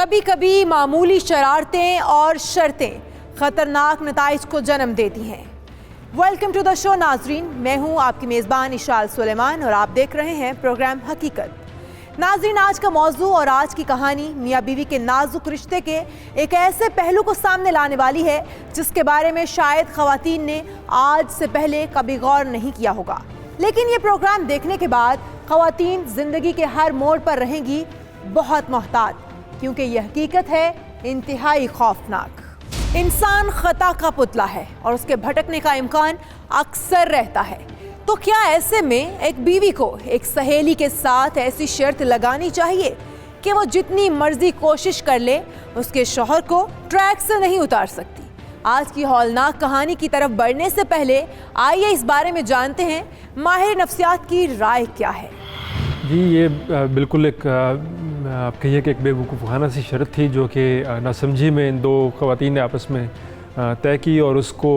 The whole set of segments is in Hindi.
कभी कभी मामूली शरारतें और शर्तें खतरनाक नताइज को जन्म देती हैं। वेलकम टू द शो नाजरीन, मैं हूं आपकी मेज़बान इशाल सुलेमान और आप देख रहे हैं प्रोग्राम हकीकत। नाजरीन, आज का मौजू और आज की कहानी मियाँ बीवी के नाजुक रिश्ते के एक ऐसे पहलू को सामने लाने वाली है जिसके बारे में शायद ख़वातीन ने आज से पहले कभी गौर नहीं किया होगा। लेकिन ये प्रोग्राम देखने के बाद ख़वातीन ज़िंदगी के हर मोड़ पर रहेंगी बहुत मोहतात, क्योंकि यह हकीकत है इंतहाई खौफनाक। इंसान खता का पुतला है और उसके भटकने का इम्कान अक्सर रहता है। तो क्या ऐसे में एक बीवी को एक सहेली के साथ ऐसी शर्त लगानी चाहिए कि वो जितनी मर्जी कोशिश कर ले उसके शौहर को ट्रैक से नहीं उतार सकती? आज की हौलनाक कहानी की तरफ बढ़ने से पहले आइए इस बारे में जानते हैं माहिर नफ्सियात की राय क्या है। जी, ये बिल्कुल एक आप कहिए कि एक बेवकूफ़ाना सी शर्त थी जो कि नासमझी में इन दो ख़वातीन ने आपस में तय की और उसको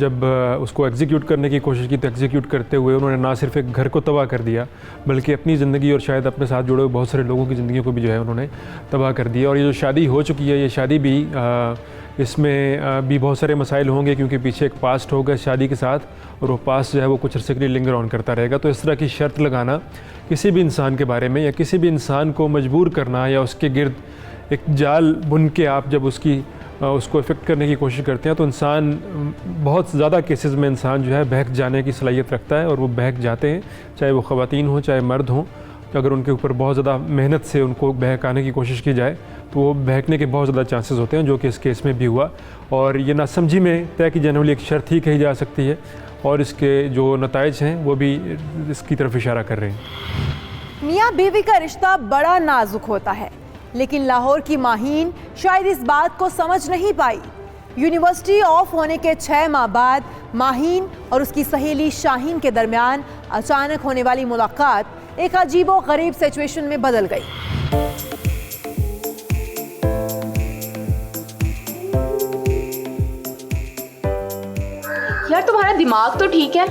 जब उसको एग्जीक्यूट करने की कोशिश की तो एग्जीक्यूट करते हुए उन्होंने ना सिर्फ एक घर को तबाह कर दिया बल्कि अपनी ज़िंदगी और शायद अपने साथ जुड़े हुए बहुत सारे लोगों की ज़िंदगी को भी जो है उन्होंने तबाह कर दिया। और ये जो शादी हो चुकी है, ये शादी भी इसमें भी बहुत सारे मसाइल होंगे क्योंकि पीछे एक पास्ट होगा शादी के साथ और वो पास्ट जो है वो कुछ अर्से के लिए लिंगर ऑन करता रहेगा। तो इस तरह की शर्त लगाना किसी भी इंसान के बारे में या किसी भी इंसान को मजबूर करना या उसके गिर्द एक जाल बुन के आप जब उसको इफ़ेक्ट करने की कोशिश करते हैं तो इंसान बहुत ज़्यादा केसेस में इंसान जो है बहक जाने की सलाहियत रखता है और वो बहक जाते हैं, चाहे वो ख़वातीन हों चाहे मर्द हों। तो अगर उनके ऊपर बहुत ज़्यादा मेहनत से उनको बहकाने की कोशिश की जाए तो वो बहकने के बहुत ज़्यादा चांसेस होते हैं, जो कि इस केस में भी हुआ। और ये नासमझी में तय की जाने वाली एक शर्त ही कही जा सकती है और इसके जो नताइज हैं वो भी इसकी तरफ इशारा कर रहे हैं। मियाँ बीवी का रिश्ता बड़ा नाजुक होता है, लेकिन लाहौर की माहीन शायद इस बात को समझ नहीं पाई। यूनिवर्सिटी ऑफ होने के 6 माह बाद माहीन और उसकी सहेली शाहीन के दरमियान अचानक होने वाली मुलाकात एक अजीबो गरीब सिचुएशन में बदल गई। यार, तुम्हारा दिमाग तो ठीक है,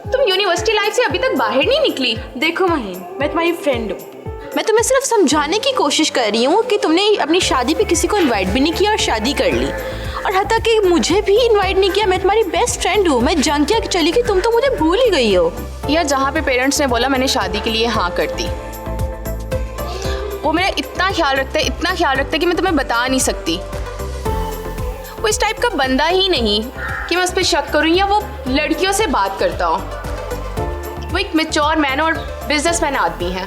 तुम यूनिवर्सिटी लाइफ से अभी तक बाहर नहीं निकली। देखो माहीन, मैं तुम्हारी फ्रेंड हूँ। मैं तुम्हें सिर्फ समझाने की कोशिश कर रही हूँ कि तुमने अपनी शादी पे किसी को इनवाइट भी नहीं किया और शादी कर ली, और हत्ता कि मुझे भी इनवाइट नहीं किया। मैं तुम्हारी बेस्ट फ्रेंड हूँ, मैं जंग किया कि चली गई, तुम तो मुझे भूल ही गई हो। यार, जहाँ पे पेरेंट्स ने बोला मैंने शादी के लिए हाँ कर दी। वो मेरा इतना ख्याल रखता है कि मैं तुम्हें बता नहीं सकती। वो इस टाइप का बंदा ही नहीं कि मैं उस पर शक करूँ या वो लड़कियों से बात करता हूँ। वो एक मैच्योर मैन और बिजनेसमैन आदमी है।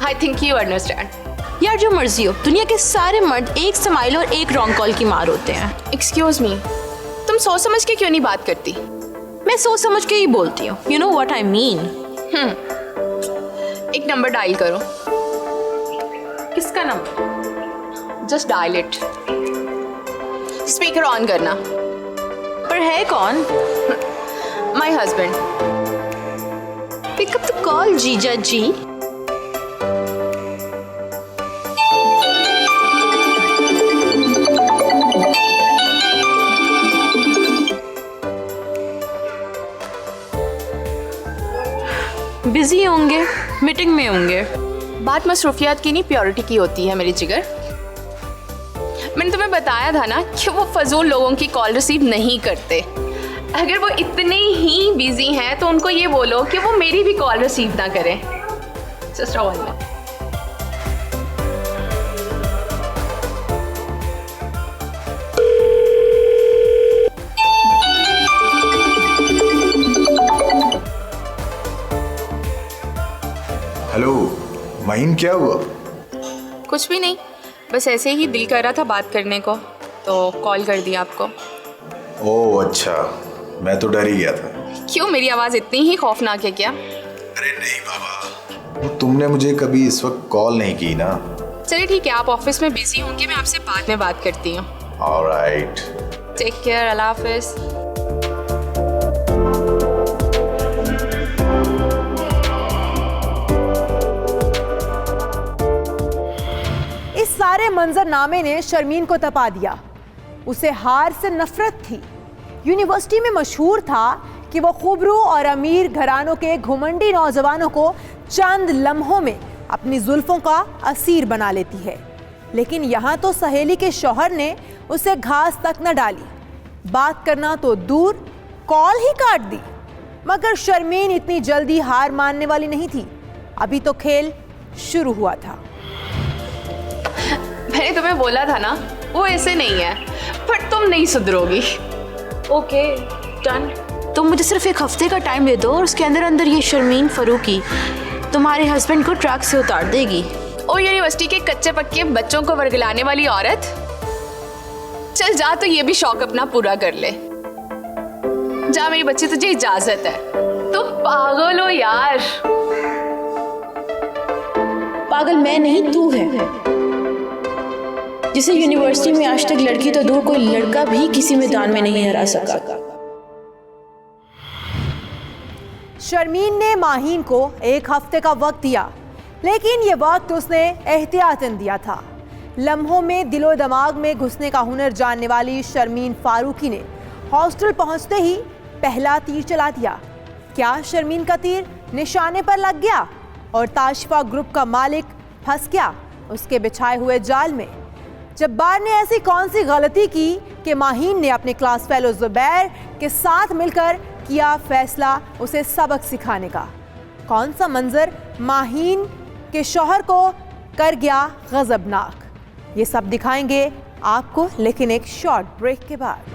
I think you understand. यार, जो मर्जी हो, दुनिया के सारे मर्द एक स्माइल और एक रॉन्ग कॉल की मार होते हैं। एक्सक्यूज मी, तुम सोच समझ के क्यों नहीं बात करती? मैं सोच समझ के ही बोलती हूँ। You know what I mean. एक नंबर डायल करो। किसका number? Just dial it. Speaker on करना। पर है कौन? My husband. Pick up the call जीजा जी। बिजी होंगे, मीटिंग में होंगे। बात मसरूफियात की नहीं, प्योरिटी की होती है मेरी जिगर। मैंने तुम्हें बताया था ना कि वो फजूल लोगों की कॉल रिसीव नहीं करते। अगर वो इतने ही बिजी हैं तो उनको ये बोलो कि वो मेरी भी कॉल रिसीव ना करें। Just a minute. Hello Maheen, क्या हुआ? कुछ भी नहीं, बस ऐसे ही दिल कर रहा था बात करने को तो कॉल कर दिया आपको। ओह अच्छा, मैं तो डर ही गया था। क्यों, मेरी आवाज़ इतनी ही खौफनाक है क्या? अरे नहीं बाबा, तुमने मुझे कभी इस वक्त कॉल नहीं की ना। चलिए ठीक है, आप ऑफिस में बिजी होंगे, मैं आपसे बाद में बात करती हूँ। ऑलराइट, टेक केयर, अल्लाह हाफिज़। सारे मंजरनामे ने शर्मीन को तपा दिया। उसे हार से नफरत थी। यूनिवर्सिटी में मशहूर था कि वो खूबरू और अमीर घरानों के घुमंडी नौजवानों को चंद लम्हों में अपनी जुल्फों का असीर बना लेती है। लेकिन यहाँ तो सहेली के शौहर ने उसे घास तक न डाली, बात करना तो दूर, कॉल ही काट दी। मगर शर्मीन इतनी जल्दी हार मानने वाली नहीं थी, अभी तो खेल शुरू हुआ था। मैंने तुम्हें बोला था ना, वो ऐसे नहीं है, पर तुम नहीं सुधरोगी। Okay done. तुम मुझे सिर्फ एक हफ्ते का टाइम दे दो और उसके अंदर अंदर ये शर्मीन फरूकी तुम्हारे हस्बैंड को ट्रैक से उतार देगी। ओ यूनिवर्सिटी के कच्चे पक्के बच्चों को वर्गलाने वाली औरत, चल जा तो ये भी शौक अपना पूरा कर ले। जा मेरी बच्ची, तुझे इजाजत है। तुम पागल हो यार। पागल मैं नहीं, तू है, जिसे यूनिवर्सिटी में आज तक लड़की तो दूर कोई लड़का भी किसी मैदान में नहीं हरा सका। शर्मीन ने माहीन को एक हफ्ते का वक्त दिया, लेकिन ये वक्त उसने एहतियातन दिया था। लम्हों में दिलो दिमाग में घुसने का हुनर जानने वाली शर्मीन फारूकी ने हॉस्टल पहुंचते ही पहला तीर चला दिया। क्या शर्मीन का तीर निशाने पर लग गया और ताशिफा ग्रुप का मालिक फंस गया उसके बिछाए हुए जाल में? जब्बार ने ऐसी कौन सी गलती की कि माहीन ने अपने क्लास फेलो जुबैर के साथ मिलकर किया फैसला उसे सबक सिखाने का? कौन सा मंजर माहीन के शौहर को कर गया गजबनाक? ये सब दिखाएंगे आपको, लेकिन एक शॉर्ट ब्रेक के बाद।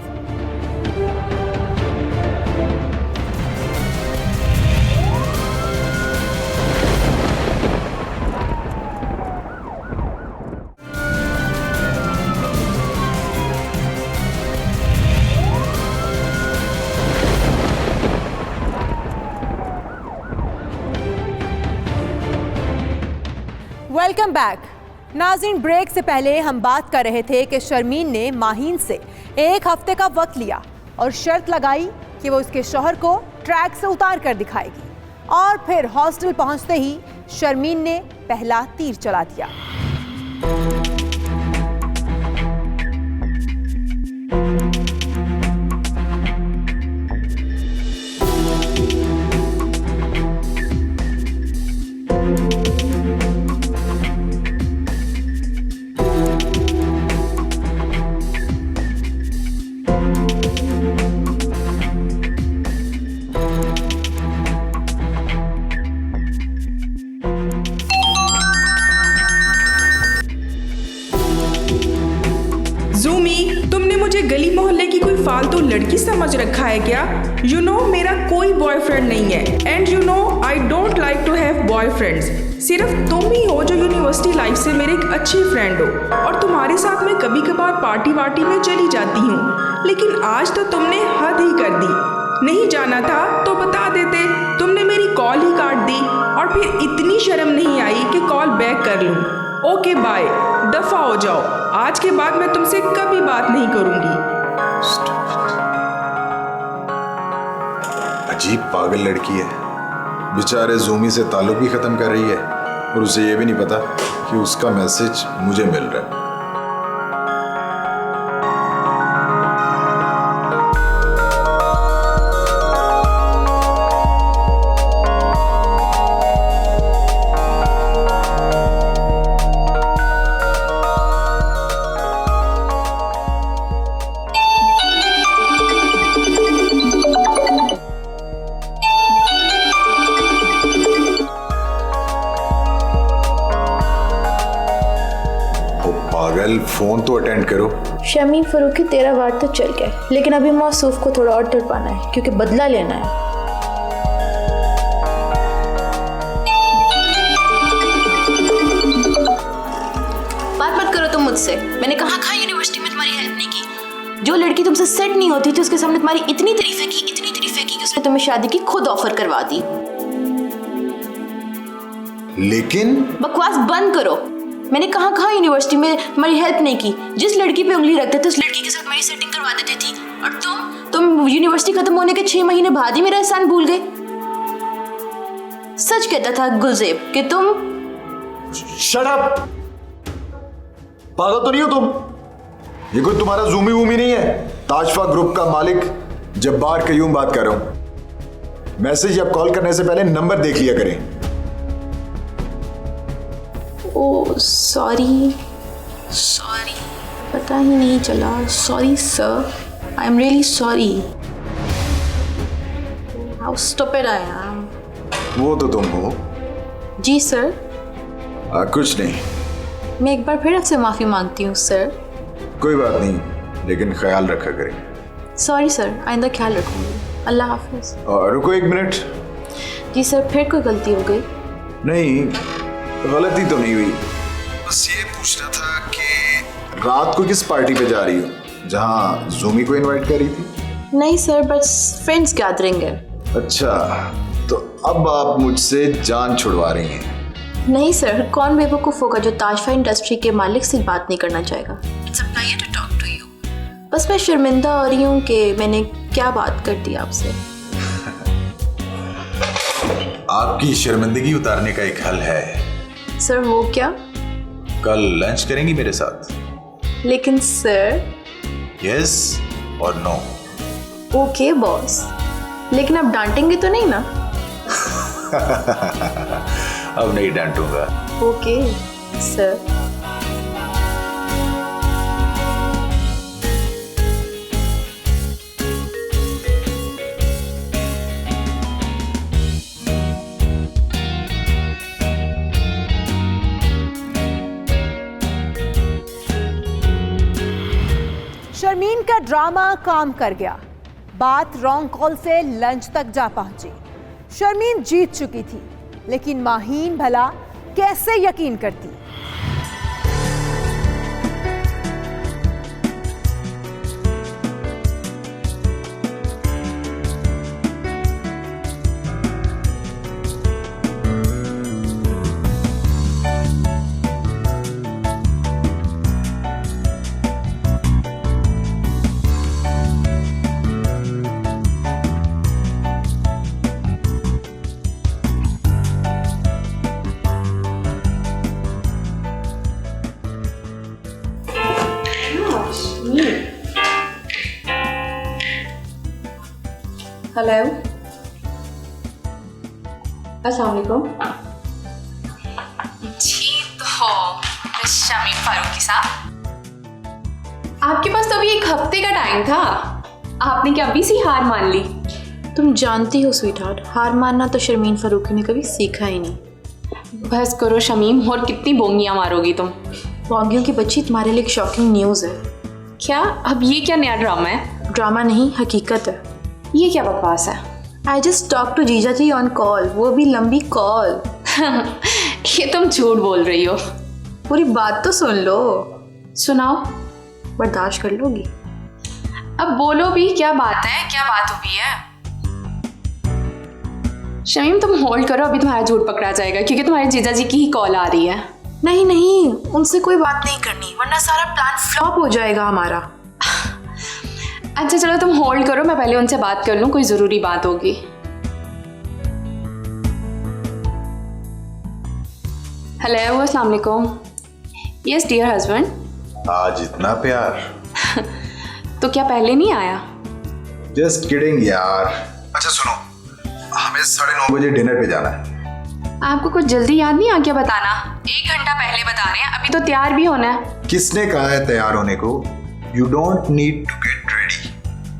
Welcome back. नाज़रीन, ब्रेक से पहले हम बात कर रहे थे कि शर्मीन ने माहीन से एक हफ्ते का वक्त लिया और शर्त लगाई कि वो उसके शौहर को ट्रैक से उतार कर दिखाएगी, और फिर हॉस्टल पहुंचते ही शर्मीन ने पहला तीर चला दिया। ज़ूमी, तुमने मुझे गली मोहल्ले की कोई फालतू लड़की समझ रखा है क्या? यू नो मेरा कोई बॉयफ्रेंड नहीं है, and you know I don't like to have boyfriends. सिर्फ तुम ही हो जो यूनिवर्सिटी लाइफ से मेरे एक अच्छी फ्रेंड हो, और तुम्हारे साथ मैं कभी कभार पार्टी वार्टी में चली जाती हूँ, लेकिन आज तो तुमने हद ही कर दी। नहीं जाना था तो बता देते, तुमने मेरी कॉल ही काट दी, और फिर इतनी शर्म नहीं आई कि कॉल बैक कर लूँ। ओके बाय, दफा हो जाओ, आज के बाद मैं तुमसे कभी बात नहीं करूंगी। अजीब पागल लड़की है, बेचारे ज़ूमी से ताल्लुक भी ख़त्म कर रही है और उसे ये भी नहीं पता कि उसका मैसेज मुझे मिल रहा है। पागल, फोन तो अटेंड करो। शर्मीन फरूकी, तेरा वार तो चल गया, लेकिन अभी मौसूफ को थोड़ा और तड़पाना है क्योंकि बदला लेना है। बात मत करो तुम मुझसे, मैंने कहा यूनिवर्सिटी में तुम्हारी हेल्प नहीं की। जो लड़की तुमसे सेट नहीं होती थी उसके सामने तुम्हारी इतनी तारीफें की कि उसने तुम्हें शादी की खुद ऑफर करवा दी। लेकिन बकवास बंद करो। मैंने कहा यूनिवर्सिटी में तुम्हारी हेल्प नहीं की। जिस लड़की पे उंगली रखते थे उस लड़की के साथ तुम्हारी सेटिंग करवा देती थी, और तुम यूनिवर्सिटी खत्म होने के 6 महीने बाद ही मेरा एहसान भूल गए। सच कहता था गुलजेब कि तुम। Shut up! पागल तो नहीं हो तुम? ये कोई तुम्हारा ज़ूमी वूमी नहीं है। ताजफा ग्रुप का मालिक जब्बार कयूम बात कर रहा हूं। मैसेज या कॉल करने से पहले नंबर देख लिया करें। ओ सॉरी सॉरी, पता ही नहीं चला। Sorry sir, I am really sorry. How stupid I am. वो तो तुम हो। जी सर। कुछ नहीं। मैं एक बार फिर आपसे माफ़ी मांगती हूँ सर। कोई बात नहीं, लेकिन ख्याल रखा करें। सॉरी सर, आइंदा ख्याल रखूँगी। अल्लाह हाफिज़। रुको 1 मिनट। जी सर, फिर कोई गलती हो गई? नहीं, गलती तो नहीं हुई। बस ये पूछना था कि रात को किस पार्टी पे जा रही हो जहाँ ज़ूमी को इनवाइट कर रही थी? नहीं सर, बस फ्रेंड्स गैदरिंग है। अच्छा, तो अब आप मुझसे जान छुड़वा रही हैं। नहीं सर, कौन बेवकूफ़ होगा जो ताजफा इंडस्ट्री के मालिक से बात नहीं करना चाहेगा। It's a pleasure to talk to you. बस मैं शर्मिंदा हो रही हूँ कि मैंने क्या बात कर दी आपसे। आपकी शर्मिंदगी उतारने का एक हल है। सर वो क्या? कल लंच करेंगी मेरे साथ? लेकिन सर। यस और नो? ओके बॉस, लेकिन आप डांटेंगे तो नहीं ना? अब नहीं डांटूंगा। Okay sir. शर्मीन का ड्रामा काम कर गया। बात रॉन्ग कॉल से लंच तक जा पहुंची। शर्मीन जीत चुकी थी, लेकिन माहीन भला कैसे यकीन करती। हेलो, अस्सलाम वालेकुम। जी तो मिस शमीम फारूकी साहब, आपके पास तो अभी 1 हफ्ते का टाइम था, आपने क्या अभी सी हार मान ली? तुम जानती हो स्वीटहार्ट, हार मानना तो शर्मीन फारूकी ने कभी सीखा ही नहीं। बस करो शमीम, और कितनी बोंगियाँ मारोगी तुम? बोंगियों की बच्ची, तुम्हारे लिए एक शॉकिंग न्यूज़ है। क्या? अब ये क्या नया ड्रामा है? ड्रामा नहीं, हकीकत है। ये क्या बकवास है? आई जस्ट टॉक टू जीजा जी ऑन कॉल, वो भी लंबी कॉल। ये तुम झूठ बोल रही हो। पूरी बात तो सुन लो। सुनाओ। बर्दाश्त कर लोगी? अब बोलो भी, क्या बात है, क्या बात हुई है? शमीम तुम होल्ड करो, अभी तुम्हारा झूठ पकड़ा जाएगा क्योंकि तुम्हारे जीजा जी की ही कॉल आ रही है। नहीं नहीं, उनसे कोई बात नहीं करनी, वरना सारा प्लान फ्लॉप हो जाएगा हमारा। अच्छा चलो तुम होल्ड करो, मैं पहले उनसे बात कर लूँ, कोई ज़रूरी बात होगी। हेलो, अस्सलाम वालेकुम। Yes dear husband. आज इतना प्यार। तो क्या पहले नहीं आया? जस्ट किडिंग यार। अच्छा सुनो, हमें 9:30 बजे डिनर पे जाना है। आपको कुछ जल्दी याद नहीं आ गया बताना? 1 घंटा पहले बता रहे हैं, अभी तो तैयार भी होना है। किसने कहा है तैयार होने को? You don't need to get ready,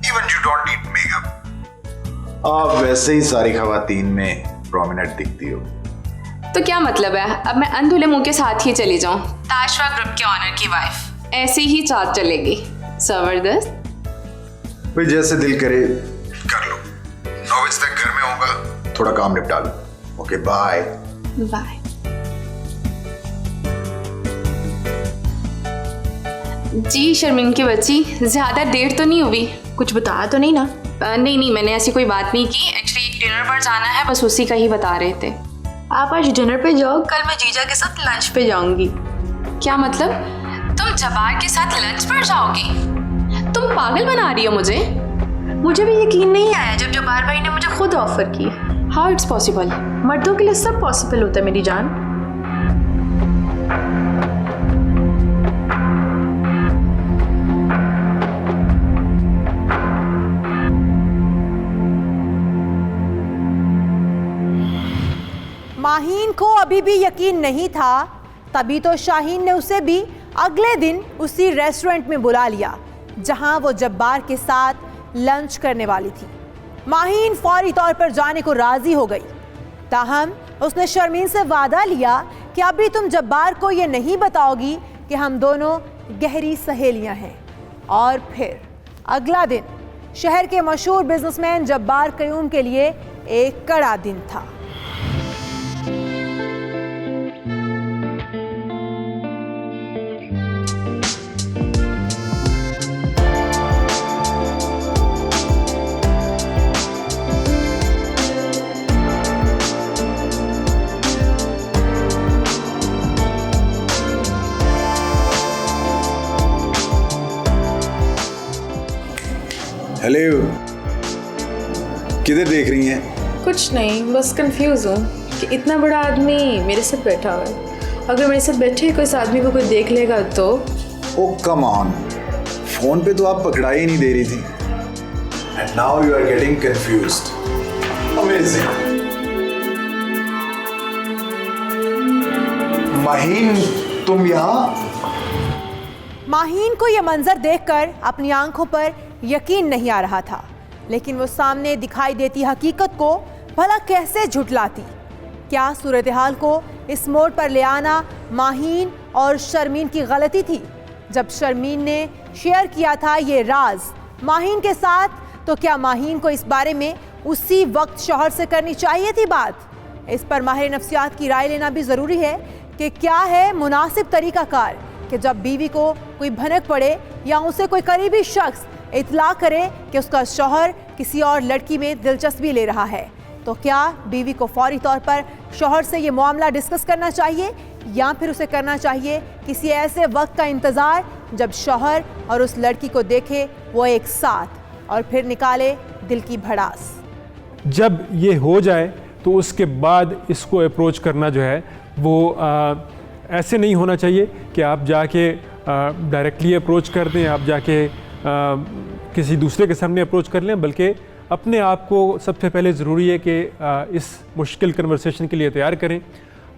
even you don't need makeup. आप वैसे ही सारी खवातीन में प्रोमिनेंट दिखती हो। तो क्या मतलब है, अब मैं अनधुले मुंह के साथ ही चली जाऊं? ताजफा ग्रुप के ऑनर की वाइफ, ऐसी ही चाल चलेगी। जबरदस्त। भाई जैसे दिल करे कर लो। 9 बजे तक घर में होगा, थोड़ा काम निपटा लो। Okay bye. बाय। जी शर्मीन की बच्ची, ज़्यादा देर तो नहीं हुई? कुछ बताया तो नहीं ना? नहीं, मैंने ऐसी कोई बात नहीं की। एक्चुअली एक डिनर पर जाना है, बस उसी का ही बता रहे थे। आप आज डिनर पे जाओ, कल मैं जीजा के साथ लंच पे जाऊंगी। क्या मतलब? तुम जबार के साथ लंच पर जाओगी? तुम पागल बना रही हो मुझे। मुझे भी यकीन नहीं आया जब जबार भाई ने मुझे खुद ऑफर की। How it's possible? मर्दों के लिए सब पॉसिबल होता है मेरी जान। माहीन को अभी भी यकीन नहीं था, तभी तो शाहीन ने उसे भी अगले दिन उसी रेस्टोरेंट में बुला लिया जहां वो जब्बार के साथ लंच करने वाली थी। माहीन फौरी तौर पर जाने को राजी हो गई, ताहम उसने शर्मीन से वादा लिया कि अभी तुम जब्बार को ये नहीं बताओगी कि हम दोनों गहरी सहेलियां हैं। और फिर अगला दिन शहर के मशहूर बिजनेसमैन जब्बार कयूम के लिए एक कड़ा दिन था। हेलो, किधर देख रही हैं? कुछ नहीं, बस कंफ्यूज हूँ कि इतना बड़ा आदमी मेरे साथ बैठा हुआ है। अगर मेरे साथ बैठे कोई इस आदमी को कोई देख लेगा तो? ओ कम ऑन, फोन पे तो आप पकड़ाई ही नहीं दे रही थी। And now you are getting confused. Amazing. Maheen, तुम यहाँ? माहीन को यह मंजर देखकर अपनी आंखों पर यकीन नहीं आ रहा था, लेकिन वो सामने दिखाई देती हकीकत को भला कैसे झुठलाती। क्या सूरत हाल को इस मोड़ पर ले आना माहीन और शर्मीन की गलती थी? जब शर्मीन ने शेयर किया था ये राज माहीन के साथ, तो क्या माहीन को इस बारे में उसी वक्त शौहर से करनी चाहिए थी बात? इस पर माहिर नफ्सियात की राय लेना भी ज़रूरी है कि क्या है मुनासिब तरीक़ाकार कि जब बीवी को कोई भनक पड़े या उसे कोई करीबी शख्स इतला करे कि उसका शौहर किसी और लड़की में दिलचस्पी ले रहा है, तो क्या बीवी को फौरी तौर पर शौहर से ये मामला डिस्कस करना चाहिए या फिर उसे करना चाहिए किसी ऐसे वक्त का इंतज़ार जब शौहर और उस लड़की को देखे वो एक साथ और फिर निकाले दिल की भड़ास? जब ये हो जाए तो उसके बाद इसको अप्रोच करना जो है वो ऐसे नहीं होना चाहिए कि आप जाके डायरेक्टली अप्रोच कर दें, आप जाके किसी दूसरे के सामने अप्रोच कर लें, बल्कि अपने आप को सबसे पहले ज़रूरी है कि इस मुश्किल कन्वर्सेशन के लिए तैयार करें।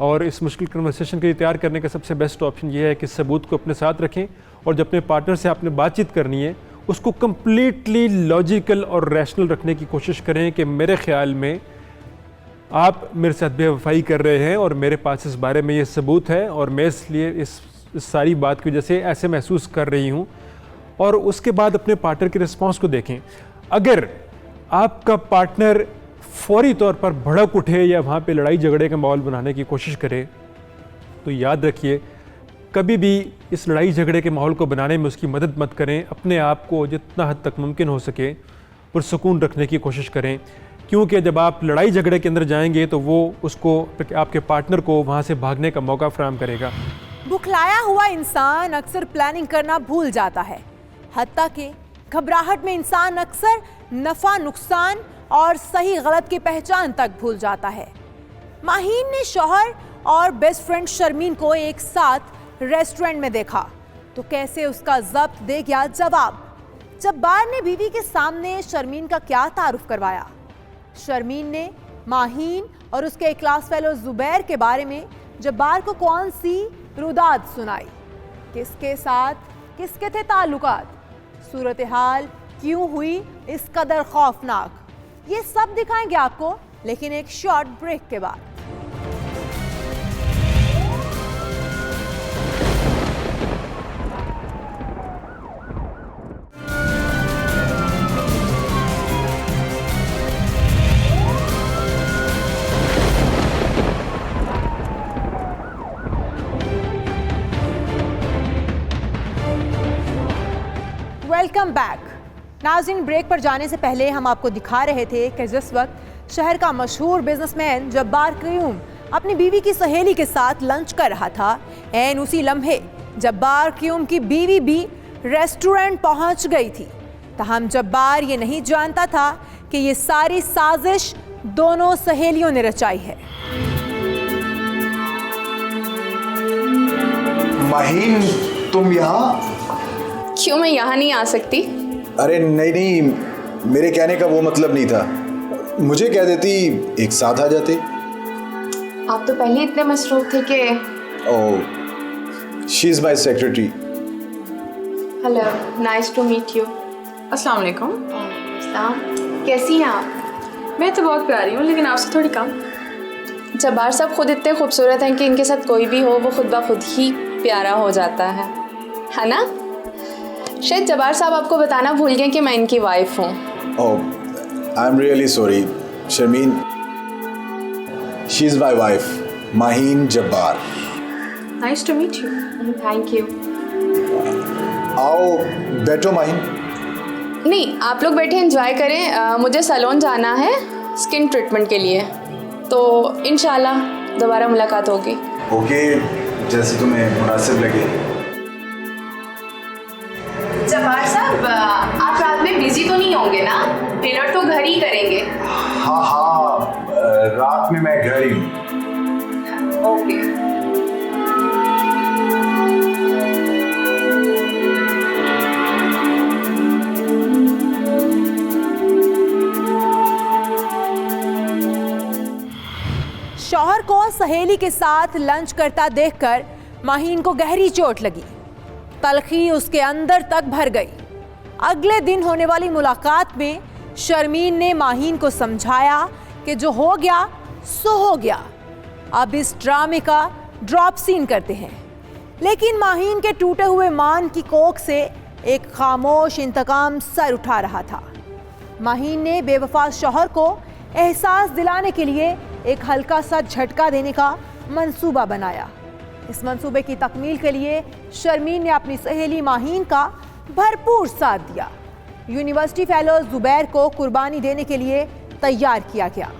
और इस मुश्किल कन्वर्सेशन के लिए तैयार करने का सबसे बेस्ट ऑप्शन ये है कि सबूत को अपने साथ रखें और जब अपने पार्टनर से आपने बातचीत करनी है उसको कम्प्लीटली लॉजिकल और रैशनल रखने की कोशिश करें कि मेरे ख़्याल में आप मेरे साथ बेवफाई कर रहे हैं और मेरे पास इस बारे में ये सबूत है और मैं इसलिए इस सारी बात की वजह से ऐसे महसूस कर रही हूँ। और उसके बाद अपने पार्टनर के रिस्पांस को देखें। अगर आपका पार्टनर फौरी तौर पर भड़क उठे या वहाँ पे लड़ाई झगड़े का माहौल बनाने की कोशिश करे, तो याद रखिए कभी भी इस लड़ाई झगड़े के माहौल को बनाने में उसकी मदद मत करें। अपने आप को जितना हद तक मुमकिन हो सके पुरसुकून रखने की कोशिश करें, क्योंकि जब आप लड़ाई झगड़े के अंदर जाएंगे तो वो उसको, आपके पार्टनर को वहाँ से भागने का मौका फराहम करेगा। बुखलाया हुआ इंसान अक्सर प्लानिंग करना भूल जाता है, हत्ता कि घबराहट में इंसान अक्सर नफा नुकसान और सही गलत की पहचान तक भूल जाता है। माहीन ने शौहर और बेस्ट फ्रेंड शर्मीन को एक साथ रेस्टोरेंट में देखा तो कैसे उसका जब्त दे गया जवाब। जब्बार ने बीवी के सामने शर्मीन का क्या तारुफ करवाया? शर्मीन ने माहीन और उसके क्लास फेलो जुबैर के बारे में जब्बार को कौन सी रुदात सुनाई? किसके साथ किसके थे ताल्लुकात? सूरत हाल क्यों हुई इस कदर खौफनाक? ये सब दिखाएंगे आपको, लेकिन एक शॉर्ट ब्रेक के बाद। Welcome back. नाज़रीन, ब्रेक पर जाने से पहले हम आपको दिखा रहे थे कि जिस वक्त शहर का मशहूर बिजनेसमैन जब्बार कयूम अपनी बीवी की सहेली के साथ लंच कर रहा था, ऐन उसी लम्हे जब्बार कयूम की बीवी भी रेस्टोरेंट पहुंच गई थी। ताहम जब्बार ये नहीं जानता था कि ये सारी साजिश दोनों सहेलियों ने रचाई है। माहीन, तुम यहाँ? क्यों मैं यहाँ नहीं आ सकती? अरे नहीं, मेरे कहने का वो मतलब नहीं था। मुझे कह देती एक साथ आ जाते। आप तो पहले इतने मसरूफ थे कि। Oh, she is my secretary. Hello, nice to meet you. अस्सलाम वालेकुम। कैसी हैं आप? मैं तो बहुत प्यारी हूँ, लेकिन आपसे थोड़ी कम। जब्बार साहब खुद इतने खूबसूरत हैं कि इनके साथ कोई भी हो वो खुद ब खुद ही प्यारा हो जाता है ना? शायद जब्बार साहब आपको बताना भूल गए कि मैं इनकी वाइफ हूँ। Oh, I am really sorry Sharmeen. She is my wife, Maheen Jabbar. Nice to meet you. Thank you. आओ बैठो माहीन। नहीं, आप लोग बैठे एंजॉय करें। मुझे सैलून जाना है स्किन ट्रीटमेंट के लिए, तो इंशाल्लाह दोबारा मुलाकात होगी। ओके, जैसे तुम्हें मुनासिब लगे। जब्बार साहब, आप रात में बिजी तो नहीं होंगे ना? डिनर तो घर ही करेंगे। हाँ हाँ, रात में मैं घर ही हूँ। ओके। शौहर को सहेली के साथ लंच करता देखकर माहीन को गहरी चोट लगी। तलखी उसके अंदर तक भर गई। अगले दिन होने वाली मुलाकात में शर्मीन ने माहीन को समझाया कि जो हो गया सो हो गया, अब इस ड्रामे का ड्रॉप सीन करते हैं। लेकिन माहीन के टूटे हुए मान की कोख से एक खामोश इंतकाम सर उठा रहा था। माहीन ने बेवफा शौहर को एहसास दिलाने के लिए एक हल्का सा झटका देने का मंसूबा बनाया। इस मंसूबे की तकमील के लिए शर्मीन ने अपनी सहेली माहीन का भरपूर साथ दिया। यूनिवर्सिटी फेलो जुबैर को कुर्बानी देने के लिए तैयार किया गया।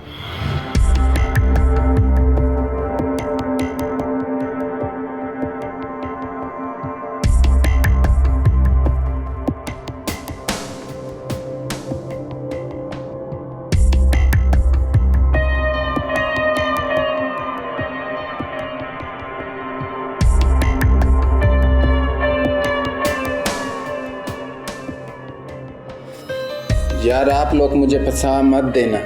यार आप लोग मुझे फंसा मत देना।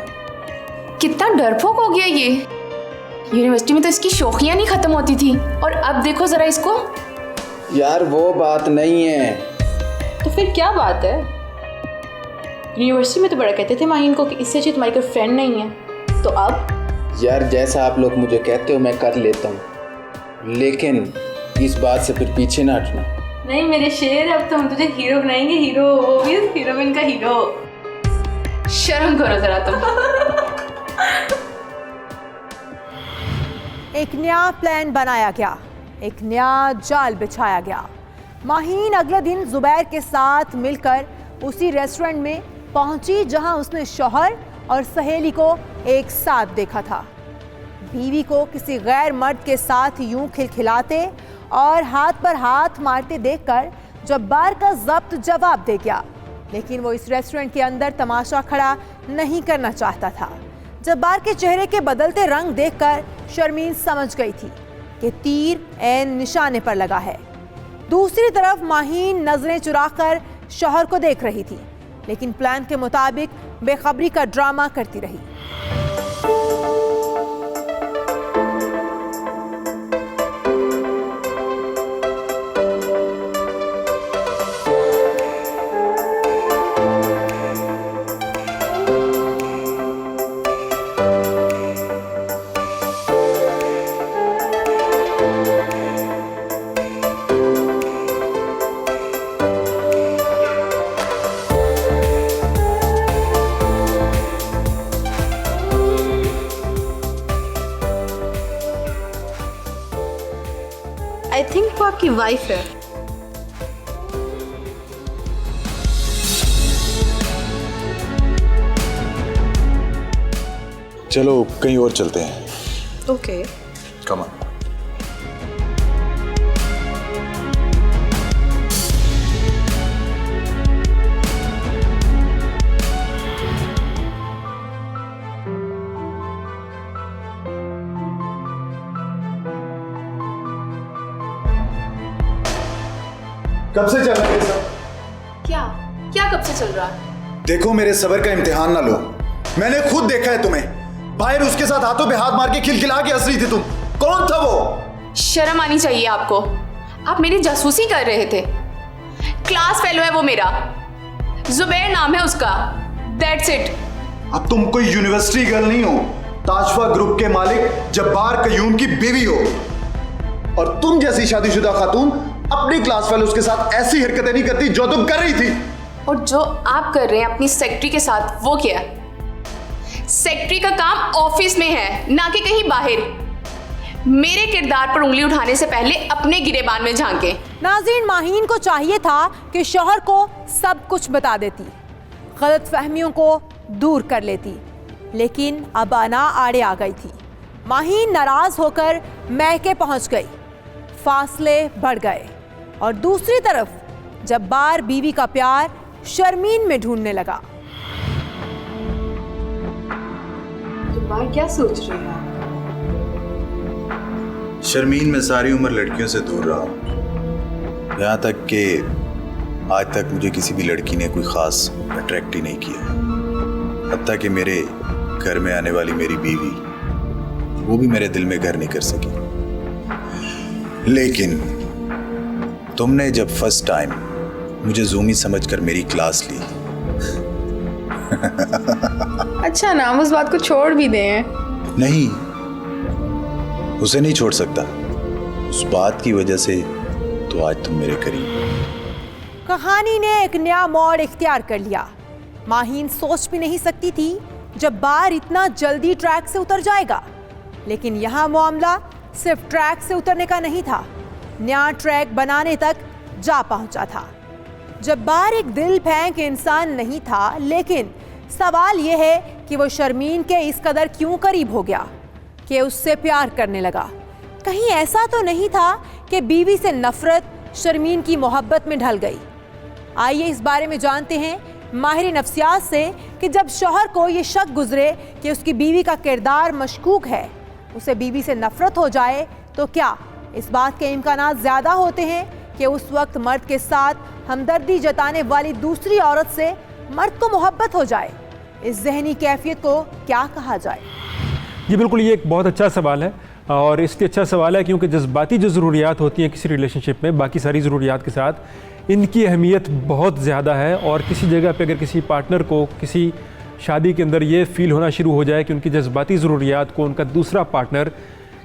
कितना डरपोक हो गया ये। यूनिवर्सिटी में तो इसकी शौकियां नहीं खत्म होती थी, और अब देखो जरा इसको। यार वो बात नहीं है। तो फिर क्या बात है? यूनिवर्सिटी में तो बड़ा कहते थे माहीन को कि इससे अच्छी तुम्हारी कोई फ्रेंड नहीं है, तो अब? यार जैसा आप लोग मुझे कहते हो मैं कर लेता हूँ, लेकिन इस बात से फिर पीछे ना हटना। नहीं मेरे शेर, अब तो हम तुझे हीरो बनाएंगे, हीरो, वो भी हीरोइन का हीरो। शर्म करो जरा तुम। एक नया प्लान बनाया गया, एक नया जाल बिछाया गया। माहीन अगले दिन जुबैर के साथ मिलकर उसी रेस्टोरेंट में पहुंची जहां उसने शौहर और सहेली को एक साथ देखा था। बीवी को किसी गैर मर्द के साथ यूं खिलखिलाते और हाथ पर हाथ मारते देखकर जब्बार का ज़ब्त जवाब दे गया, लेकिन वो इस रेस्टोरेंट के अंदर तमाशा खड़ा नहीं करना चाहता था। जब्बार के चेहरे के बदलते रंग देखकर शर्मीन समझ गई थी कि तीर ऐन निशाने पर लगा है। दूसरी तरफ माहीन नजरें चुराकर शौहर को देख रही थी, लेकिन प्लान के मुताबिक बेखबरी का ड्रामा करती रही। आई थिंक वो आपकी वाइफ है। चलो कहीं और चलते हैं। ओके। Come on. कब से चल रहा है सब? क्या क्या कब से चल रहा है? देखो मेरे सब्र का इम्तिहान ना लो। मैंने खुद देखा है तुम्हें बाहर उसके साथ हाथों पे हाथ मार के खिलखिला के हंस रही थी तुम। कौन था वो? शर्म आनी चाहिए आपको। आप मेरी जासूसी कर रहे थे। क्लास फेलो है वो मेरा, जुबैर नाम है उसका, दैट्स इट। अब तुम कोई यूनिवर्सिटी गर्ल नहीं हो, ताजफा ग्रुप के मालिक जब्बार कयूम की बीवी हो। और तुम जैसी शादीशुदा खातून अपनी क्लास फेलोज के साथ ऐसी हरकतें नहीं करती जो तुम कर रही थी। और जो आप कर रहे हैं अपनी सेक्रेटरी के साथ, वो क्या है? सेक्रेटरी का काम ऑफिस में है, ना कि कहीं बाहर। मेरे किरदार पर उंगली उठाने से पहले अपने गिरेबान में झांके। नाज़रीन, माहीन को चाहिए था कि शौहर को सब कुछ बता देती, गलत फहमियों को दूर कर लेती, लेकिन अब अना आड़े आ गई थी। माहीन नाराज होकर मैके पहुंच गई, फासले बढ़ गए और दूसरी तरफ जब्बार बीवी का प्यार शर्मीन में ढूंढने लगा। जब्बार क्या सोच रहे हैं? शर्मीन मैं सारी उम्र लड़कियों से दूर रहा हूं, यहाँ तक कि आज तक मुझे किसी भी लड़की ने कोई खास अट्रैक्ट ही नहीं किया। हत्ता कि मेरे घर में आने वाली मेरी बीवी, वो भी मेरे दिल में घर नहीं कर सकी। लेकिन तुमने जब फर्स्ट टाइम मुझे जूमी समझकर मेरी क्लास ली अच्छा ना, हम उस बात को छोड़ भी दें। नहीं, उसे नहीं छोड़ सकता। उस बात की वजह से तो आज तुम मेरे करीब। कहानी ने एक नया मोड़ इख्तियार कर लिया। माहीन सोच भी नहीं सकती थी जब्बार इतना जल्दी ट्रैक से उतर जाएगा, लेकिन यहाँ मामला सिर्फ ट्रैक से उतरने का नहीं था, नया ट्रैक बनाने तक जा पहुंचा था। जब्बार एक दिल फेंक इंसान नहीं था, लेकिन सवाल यह है कि वो शर्मीन के इस कदर क्यों करीब हो गया कि उससे प्यार करने लगा। कहीं ऐसा तो नहीं था कि बीवी से नफरत शर्मीन की मोहब्बत में ढल गई। आइए इस बारे में जानते हैं माहिर नफ्सियात से कि जब शौहर को ये शक गुजरे कि उसकी बीवी का किरदार मशकूक है, उसे बीवी से नफरत हो जाए, तो क्या इस बात के इम्कानात ज़्यादा होते हैं कि उस वक्त मर्द के साथ हमदर्दी जताने वाली दूसरी औरत से मर्द को मोहब्बत हो जाए? इस जहनी कैफियत को क्या कहा जाए? जी बिल्कुल, ये एक बहुत अच्छा सवाल है, और इसलिए अच्छा सवाल है क्योंकि जज्बाती जो ज़रूरियात होती हैं किसी रिलेशनशिप में, बाकी सारी ज़रूरियात के साथ इनकी अहमियत बहुत ज़्यादा है। और किसी जगह पे अगर किसी पार्टनर को किसी शादी के अंदर ये फ़ील होना शुरू हो जाए कि उनकी जज्बाती ज़रूरियात को उनका दूसरा पार्टनर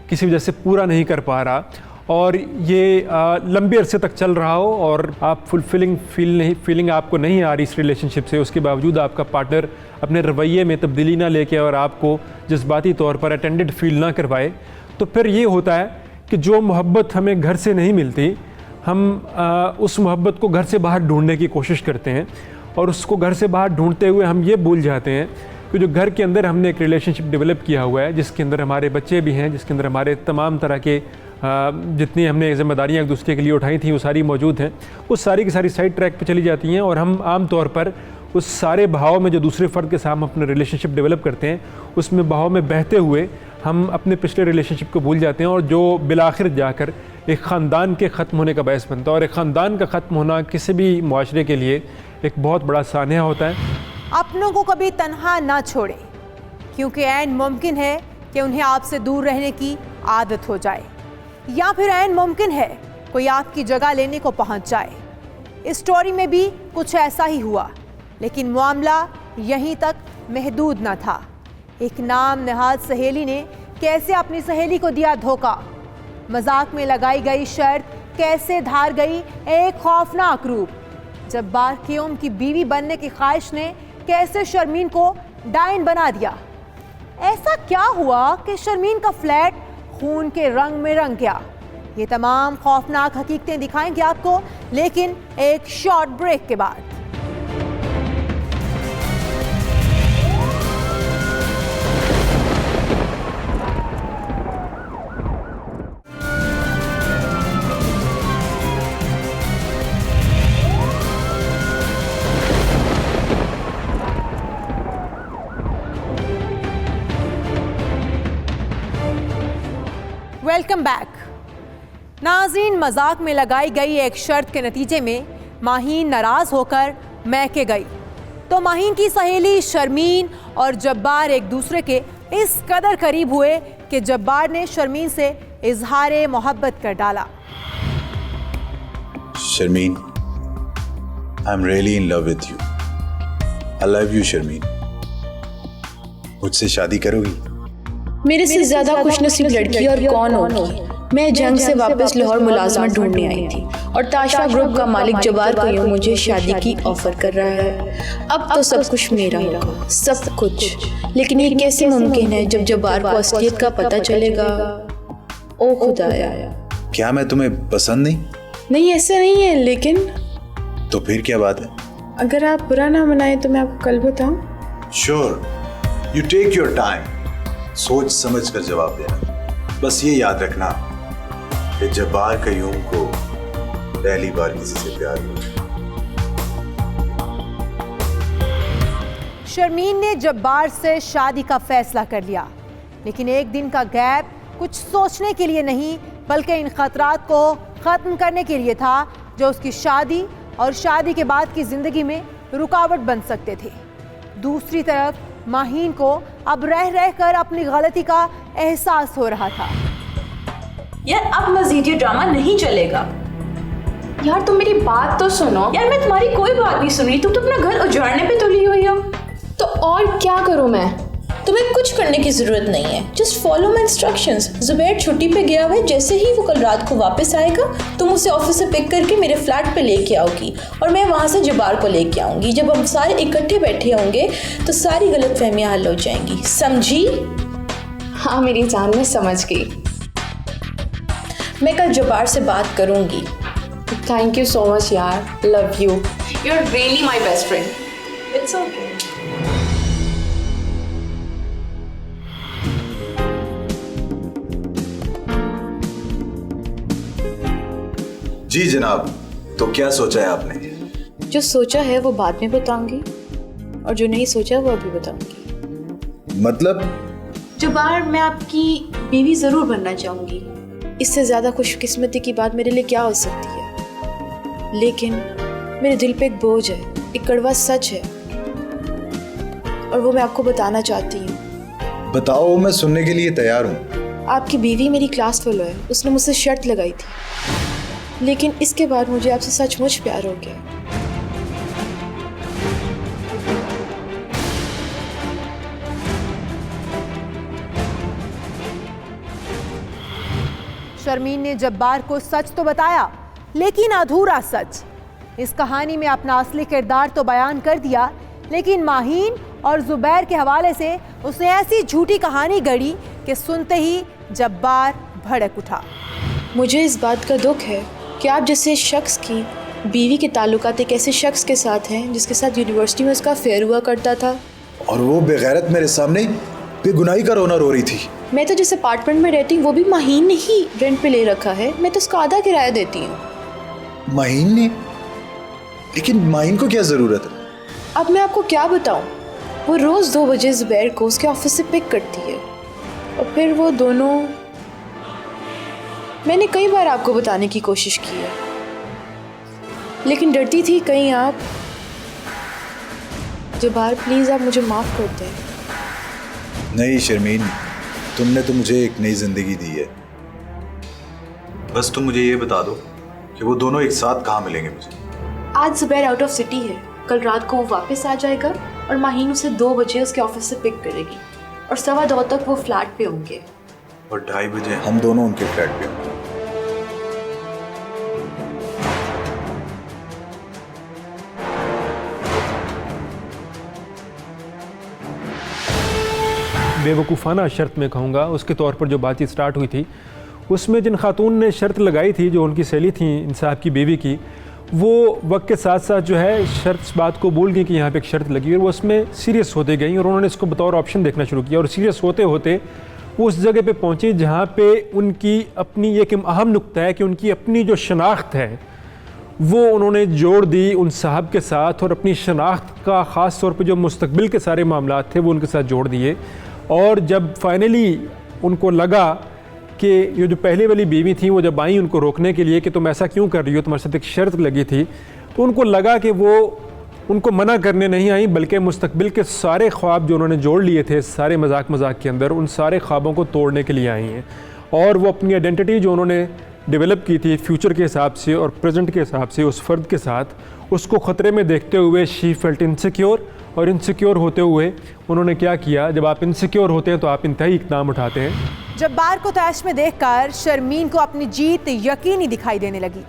किसी वजह से पूरा नहीं कर पा रहा, और ये लंबे अरसे तक चल रहा हो और आप फीलिंग आपको नहीं आ रही इस रिलेशनशिप से, उसके बावजूद आपका पार्टनर अपने रवैये में तब्दीली ना लेके और आपको जज्बाती तौर पर अटेंडेड फील ना करवाए, तो फिर ये होता है कि जो मोहब्बत हमें घर से नहीं मिलती, हम उस मोहब्बत को घर से बाहर ढूंढने की कोशिश करते हैं, और उसको घर से बाहर ढूंढते हुए हम ये भूल जाते हैं कि जो घर के अंदर हमने एक रिलेशनशिप डेवलप किया हुआ है, जिसके अंदर हमारे बच्चे भी हैं, जिसके अंदर हमारे तमाम तरह के जितनी हमने जिम्मेदारियाँ एक दूसरे के लिए उठाई थी वो सारी मौजूद हैं, वो सारी की सारी साइड ट्रैक पे चली जाती हैं, और हम आम तौर पर उस सारे बहाव में जो दूसरे फ़र्द के साथ हम अपने रिलेशनशिप डेवलप करते हैं, उसमें बहाव में बहते हुए हम अपने पिछले रिलेशनशिप को भूल जाते हैं, और जो बिलाखिर जाकर एक ख़ानदान के ख़त्म होने का बायस बनता है। और एक ख़ानदान का ख़त्म होना किसी भी मुआशरे के लिए एक बहुत बड़ा सानिया होता है। अपनों को कभी तन्हा ना छोड़ें, क्योंकि ऐन मुमकिन है कि उन्हें आपसे दूर रहने की आदत हो जाए, या फिर ऐन मुमकिन है कोई आपकी जगह लेने को पहुंच जाए। इस स्टोरी में भी कुछ ऐसा ही हुआ, लेकिन मामला यहीं तक महदूद न था। एक नाम नहाद सहेली ने कैसे अपनी सहेली को दिया धोखा, मजाक में लगाई गई शर्त कैसे धार गई एक खौफनाक रूप, जब्बार क़याम की बीवी बनने की ख्वाहिश ने कैसे शर्मीन को डायन बना दिया। ऐसा क्या हुआ कि शर्मीन का फ्लैट खून के रंग में रंग गया? ये तमाम खौफनाक हकीकतें दिखाएंगे आपको, लेकिन एक शॉर्ट ब्रेक के बाद। Welcome back. नाज़रीन, मजाक में लगाई गई एक शर्त के नतीजे में माहीन नाराज़ होकर मैके गई, तो माहीन की सहेली शर्मीन और जब्बार एक दूसरे के इस कदर करीब हुए कि जब्बार ने शर्मीन से इजहार मोहब्बत कर डाला। Sharmeen, I am really in love with you. I love you Sharmeen. मुझसे शादी करोगी? मेरे से ज्यादा खुशनसीब लड़की और कौन होगी। मैं जंग से वापस लाहौर मुलाजमत ढूंढने आई थी और ताशफा ग्रुप का मालिक जब्बार कयूम मुझे शादी की ऑफर कर रहा है। अब तो सब कुछ मेरा होगा, सब कुछ। लेकिन ये कैसे मुमकिन है जब जब्बार को असलियत का पता चलेगा? ओ खुदाया। क्या मैं तुम्हें पसंद नहीं? नहीं, ऐसा नहीं है, लेकिन तो फिर क्या बात है? अगर आप बुरा ना मनाए तो मैं आपको कल बताऊं। Sure, you take your time. सोच समझ कर जवाब देना। बस ये याद रखना कि जब्बार कयूम को पहली बार किसी से प्यार हुआ। शर्मीन ने जब्बार से शादी का फैसला कर लिया, लेकिन एक दिन का गैप कुछ सोचने के लिए नहीं बल्कि इन खतरात को ख़त्म करने के लिए था जो उसकी शादी और शादी के बाद की ज़िंदगी में रुकावट बन सकते थे। दूसरी तरफ माहीन को अब रह रह कर अपनी गलती का एहसास हो रहा था। यार अब मजीद ये ड्रामा नहीं चलेगा। यार तुम मेरी बात तो सुनो। यार मैं तुम्हारी कोई बात नहीं सुन रही, तुम तो अपना घर उजाड़ने पे तुली हुई हो। तो और क्या करूं मैं? तुम्हें कुछ करने की जरूरत नहीं है, just follow my instructions. Zubair छुट्टी पे गया हुआ है, जैसे ही वो कल रात को वापस आएगा तुम उसे ऑफिस से पिक करके मेरे फ्लैट पे लेके आओगी और मैं वहाँ से जब्बार को लेके आऊंगी। जब हम सारे इकट्ठे बैठे होंगे तो सारी गलतफहमियां हल हो जाएंगी, समझी? हाँ मेरी जान, मैं समझ गई। मैं कल जब्बार से बात करूंगी। थैंक यू सो मच यार, love you, you are really my best friend. It's okay. जी जनाब, तो क्या सोचा है आपने? जो सोचा है वो बाद में बताऊंगी और जो नहीं सोचा वो अभी बताऊंगी। मतलब? जब्बार, मैं आपकी बीवी जरूर बनना चाहूंगी। इससे ज्यादा खुशकिस्मती की बात मेरे लिए क्या हो सकती है? लेकिन मेरे दिल पे एक बोझ है, एक कड़वा सच है और वो मैं आपको बताना चाहती हूँ। बताओ, मैं सुनने के लिए तैयार हूँ। आपकी बीवी मेरी क्लास फेलो है, उसने मुझसे शर्त लगाई थी, लेकिन इसके बाद मुझे आपसे सचमुच प्यार हो गया। शर्मीन ने जब्बार को सच तो बताया, लेकिन अधूरा सच। इस कहानी में अपना असली किरदार तो बयान कर दिया, लेकिन माहीन और जुबैर के हवाले से उसने ऐसी झूठी कहानी गढ़ी कि सुनते ही जब्बार भड़क उठा। मुझे इस बात का दुख है कि आप जैसे शख्स की बीवी के ताल्लुकात एक ऐसे शख्स के साथ हैं जिसके साथ यूनिवर्सिटी में उसका अफेयर हुआ करता था। और वो बेगैरत मेरे सामने बेगुनाही का रोना रो रही थी। मैं तो जिस अपार्टमेंट में रहती हूँ वो भी माहीन ने ही रेंट पे ले रखा है, मैं तो उसका आधा किराया देती हूँ। माहीन ने? लेकिन माहीन को क्या ज़रूरत है? अब मैं आपको क्या बताऊँ, वो रोज़ 2 बजे जुबैर को उसके ऑफिस से पिक करती है और फिर वो दोनों, मैंने कई बार आपको बताने की कोशिश की है लेकिन डरती थी कहीं आप। जब्बार प्लीज़ आप मुझे माफ़ कर दें। नहीं शर्मीन, तुमने तो मुझे एक नई जिंदगी दी है। बस तुम मुझे ये बता दो कि वो दोनों एक साथ कहाँ मिलेंगे मुझे। आज जुबैर आउट ऑफ सिटी है, कल रात को वो वापस आ जाएगा और माहीन उसे 2 बजे उसके ऑफिस से पिक करेगी और 2:15 तक वो फ्लैट पे होंगे और 2:30 बजे हम दोनों उनके फ्लैट पे होंगे। बेवकूफ़ाना शर्त में कहूँगा, उसके तौर पर जो बातचीत स्टार्ट हुई थी उसमें जिन खातून ने शर्त लगाई थी, जो उनकी सहेली थी इंसाफ की बीवी की, वो वक्त के साथ साथ जो है शर्त बात को भूल गई कि यहाँ पे एक शर्त लगी और वो उसमें सीरियस होते गई और उन्होंने इसको बतौर ऑप्शन देखना शुरू किया और सीरियस होते होते वो उस जगह पे पहुँची जहाँ पे उनकी अपनी एक अहम नुक्ता है कि उनकी अपनी जो शनाख्त है वो उन्होंने जोड़ दी उन साहब के साथ और अपनी शनाख्त का ख़ास तौर पे जो मुस्तकबिल के सारे मामलात थे वो उनके साथ जोड़ दिए। और जब फाइनली उनको लगा कि ये जो पहले वाली बीवी थी वो जब आई उनको रोकने के लिए कि तुम ऐसा क्यों कर रही हो, तुम्हारे साथ एक शर्त लगी थी, तो उनको लगा कि वो उनको मना करने नहीं आई बल्कि मुस्तकबिल के सारे ख्वाब जो उन्होंने जोड़ लिए थे सारे मजाक के अंदर, उन सारे ख्वाबों को तोड़ने के लिए आई हैं। और वो अपनी आइडेंटिटी जो उन्होंने डेवलप की थी फ्यूचर के हिसाब से और प्रेजेंट के हिसाब से उस फ़र्द के साथ, उसको ख़तरे में देखते हुए शी फेल्ट इनसिक्योर, और इनसिक्योर होते हुए उन्होंने क्या किया, जब आप इनसिक्योर होते हैं तो आप इंतहाई इक़दाम उठाते हैं। जब्बार को तैश में देखकर शर्मीन को अपनी जीत यकीनी दिखाई देने लगी,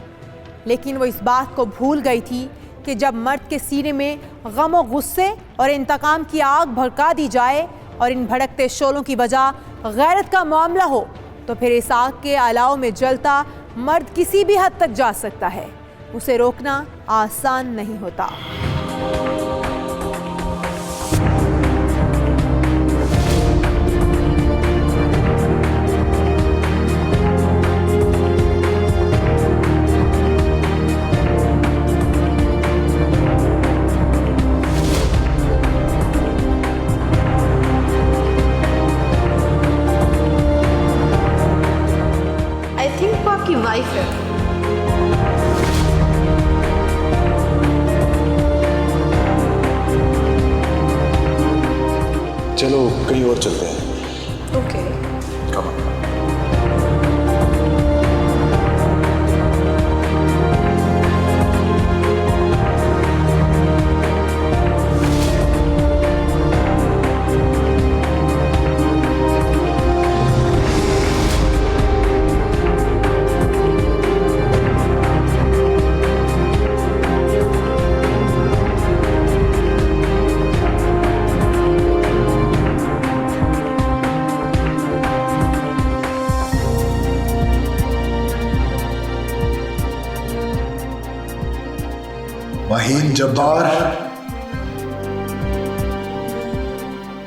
लेकिन वो इस बात को भूल गई थी कि जब मर्द के सीने में गम और गुस्से और इंतकाम की आग भड़का दी जाए और इन भड़कते शोलों की वजह गैरत का मामला हो, तो फिर इस आग के अलाव में जलता मर्द किसी भी हद तक जा सकता है। उसे रोकना आसान नहीं होता। आई थिंक वो आपकी वाइफ है। चलो कहीं और चलते हैं। ओके। Come on. महीन जब्बार,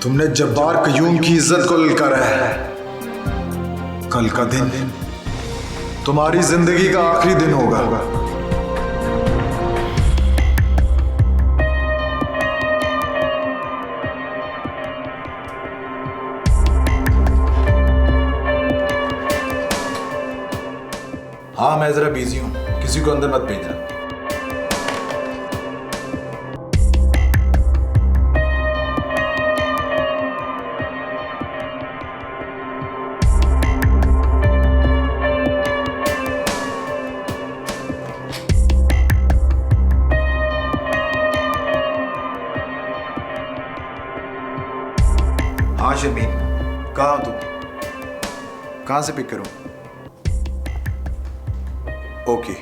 तुमने जब्बार कयूम की इज्जत को ललकारा है। कल का दिन तुम्हारी जिंदगी का आखिरी दिन होगा। हाँ, मैं जरा बिजी हूं, किसी को अंदर मत भेजना। हाँ शर्मीन, कहाँ हो तुम? कहाँ से पिक करूं? ओके।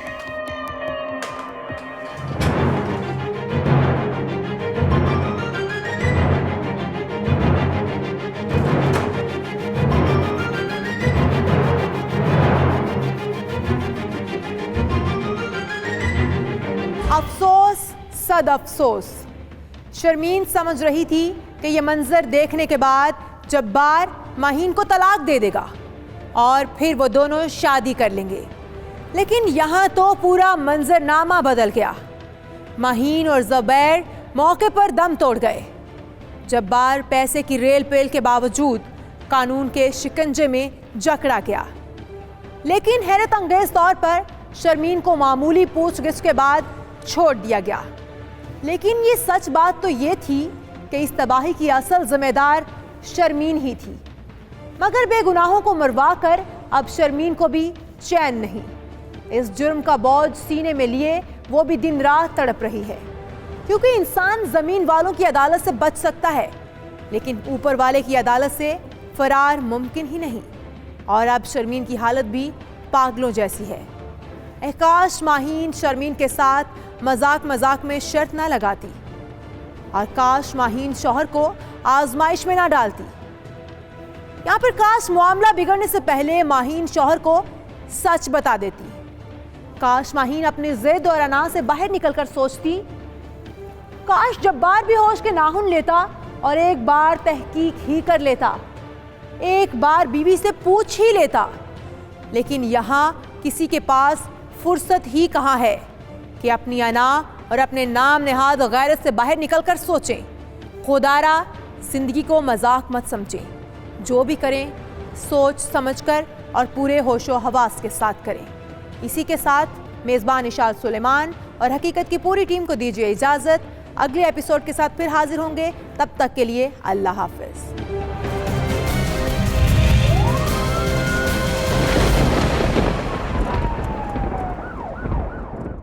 अफसोस सद अफसोस, शर्मीन समझ रही थी कि ये मंजर देखने के बाद जब्बार महीन को तलाक दे देगा और फिर वो दोनों शादी कर लेंगे, लेकिन यहाँ तो पूरा मंजरनामा बदल गया। महीन और ज़ुबैर मौके पर दम तोड़ गए। जब्बार पैसे की रेल पेल के बावजूद कानून के शिकंजे में जकड़ा गया, लेकिन हैरत अंगेज तौर पर शर्मीन को मामूली पूछगिछ के बाद छोड़ दिया गया। लेकिन ये सच बात तो ये थी कि इस तबाही की असल जिम्मेदार शर्मीन ही थी, मगर बेगुनाहों को मरवा कर अब शर्मीन को भी चैन नहीं। इस जुर्म का बोझ सीने में लिए वो भी दिन रात तड़प रही है, क्योंकि इंसान जमीन वालों की अदालत से बच सकता है, लेकिन ऊपर वाले की अदालत से फरार मुमकिन ही नहीं। और अब शर्मीन की हालत भी पागलों जैसी है। काश माहीन शर्मीन के साथ मजाक मजाक में शर्त ना लगाती, और काश माहीन शौहर को आजमाइश में ना डालती। यहाँ पर काश मामला बिगड़ने से पहले माहीन शौहर को सच बता देती। काश माहीन अपने ज़िद और अना से बाहर निकलकर सोचती। काश जब्बार भी होश के नाखून लेता और एक बार तहकीक ही कर लेता, एक बार बीवी से पूछ ही लेता। लेकिन यहाँ किसी के पास फुर्सत ही कहाँ है कि अपनी अना और अपने नाम नेहाद गैरत से बाहर निकलकर सोचें। खुदारा जिंदगी को मजाक मत समझें, जो भी करें सोच समझकर और पूरे होशो हवास के साथ करें। इसी के साथ मेज़बान इशाल सुलेमान और हकीकत की पूरी टीम को दीजिए इजाज़त। अगले एपिसोड के साथ फिर हाजिर होंगे, तब तक के लिए अल्लाह हाफ़िज़।